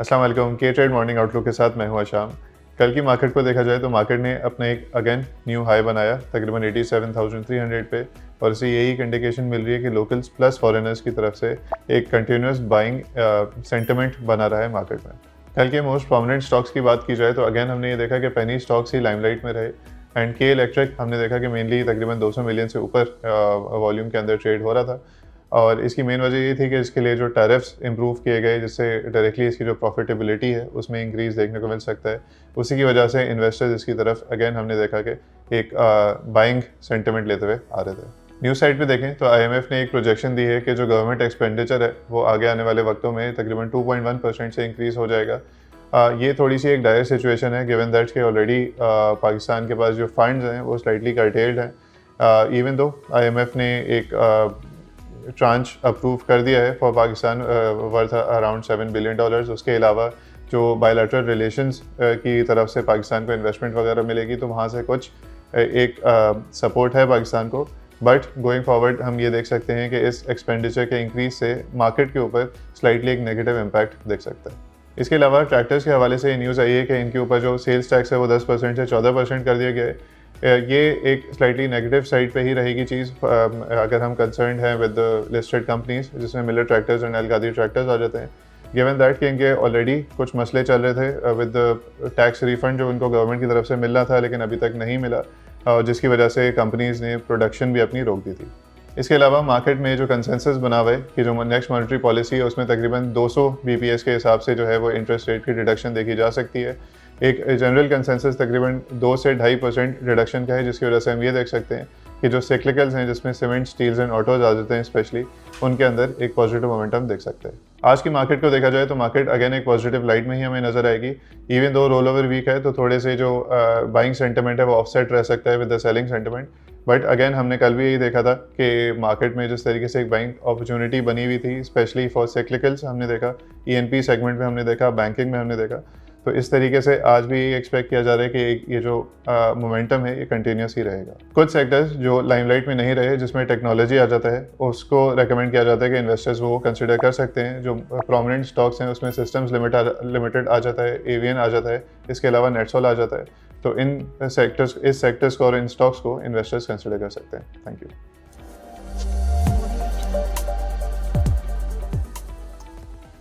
अस्सलाम वालेकुम। के ट्रेड मॉर्निंग आउटलुक के साथ मैं हूं आशाम। कल की मार्केट को देखा जाए तो मार्केट ने अपने एक अगेन न्यू हाई बनाया तकरीबन 87,300 पे, और इसे यही एक इंडिकेशन मिल रही है कि लोकल्स प्लस फॉरेनर्स की तरफ से एक कंटिन्यूस बाइंग सेंटिमेंट बना रहा है मार्केट में। कल के मोस्ट प्रोमिनेंट स्टॉक्स की बात की जाए तो अगेन हमने ये देखा कि पेनी स्टॉक्स ही लाइमलाइट में रहे, एंड के इलेक्ट्रिक हमने देखा कि मेनली तकरीबन 200 मिलियन से ऊपर वॉल्यूम के अंदर ट्रेड हो रहा था। और इसकी मेन वजह ये थी कि इसके लिए जो टैरिफ्स इंप्रूव किए गए, जिससे डायरेक्टली इसकी जो प्रॉफिटेबिलिटी है उसमें इंक्रीज़ देखने को मिल सकता है। उसी की वजह से इन्वेस्टर्स इसकी तरफ अगेन हमने देखा कि एक बाइंग सेंटिमेंट लेते हुए आ रहे थे। न्यूज़ साइड पे देखें तो आईएमएफ ने एक प्रोजेक्शन दी है कि जो गवर्नमेंट एक्सपेंडिचर है वो आगे आने वाले वक्तों में तकरीबन 2.1% से इंक्रीज़ हो जाएगा। ये थोड़ी सी एक डायर सिचुएशन है गिवन दैट कि ऑलरेडी पाकिस्तान के पास जो फंड्स हैं वो स्लाइटली कर्टेल्ड हैं। इवन दो आईएमएफ ने एक ट्रांच अप्रूव कर दिया है for Pakistan worth around $7 billion. उसके अलावा जो बायलैटरल रिलेशंस की तरफ से पाकिस्तान को इन्वेस्टमेंट वगैरह मिलेगी तो वहाँ से कुछ एक सपोर्ट है पाकिस्तान को। बट गोइंग फॉरवर्ड हम ये देख सकते हैं कि इस एक्सपेंडिचर के इंक्रीज से मार्केट के ऊपर स्लाइटली एक नेगेटिव इम्पैक्ट देख सकता है। इसके अलावा ट्रैक्टर्स के हवाले से ये न्यूज़ आई है कि इनके ऊपर जो सेल्स टैक्स है वो 10% से 14% कर दिया गया है। ये एक स्लाइटली नेगेटिव साइड पे ही रहेगी चीज़ अगर हम कंसर्न हैं विद लिस्टेड कंपनीज जिसमें मिलर ट्रैक्टर्स एंड अलगादी ट्रैक्टर्स आ जाते हैं, गिवन दैट कि इनके ऑलरेडी कुछ मसले चल रहे थे विद टैक्स रिफंड जो उनको गवर्नमेंट की तरफ से मिलना था लेकिन अभी तक नहीं मिला, जिसकी वजह से कंपनीज ने प्रोडक्शन भी अपनी रोक दी थी। इसके अलावा मार्केट में जो कंसेंसस बना हुआ है कि जो नेक्स्ट मॉनेटरी पॉलिसी है उसमें तकरीबन 200 बीपीएस के हिसाब से जो है वो इंटरेस्ट रेट की रिडक्शन देखी जा सकती है। एक जनरल कंसेंसस तकरीबन 2 से 2.5% रिडक्शन का है, जिसकी वजह से हम ये देख सकते हैं कि जो सिक्लिकल्स हैं जिसमें सीमेंट, स्टील्स एंड ऑटोज आ जाते हैं स्पेशली, उनके अंदर एक पॉजिटिव मोमेंटम देख सकते हैं। आज की मार्केट को देखा जाए तो मार्केट अगेन एक पॉजिटिव लाइट में ही हमें नजर आएगी। Even though roll over week है तो थोड़े से जो बाइंग सेंटिमेंट है वो ऑफसेट रह सकता है with the selling sentiment. But again हमने कल भी यही देखा था कि मार्केट में जिस तरीके से एक बाइंग अपॉर्चुनिटी बनी हुई थी स्पेशली फॉर सिक्लिकल्स हमने देखा, ईएनपी सेगमेंट में हमने देखा, बैंकिंग में हमने देखा, तो इस तरीके से आज भी एक्सपेक्ट किया जा रहा है कि ये जो मोमेंटम है ये कंटिन्यूस ही रहेगा। कुछ सेक्टर्स जो लाइमलाइट में नहीं रहे जिसमें टेक्नोलॉजी आ जाता है उसको रेकमेंड किया जाता है कि इन्वेस्टर्स वो कंसिडर कर सकते हैं। जो प्रोमिनेंट स्टॉक्स हैं उसमें सिस्टम्स लिमिटेड आ जाता है, एवियन आ जाता है, इसके अलावा नेटसोल आ जाता है। तो इस सेक्टर्स को और इन स्टॉक्स को इन्वेस्टर्स कंसिडर कर सकते हैं। Thank you.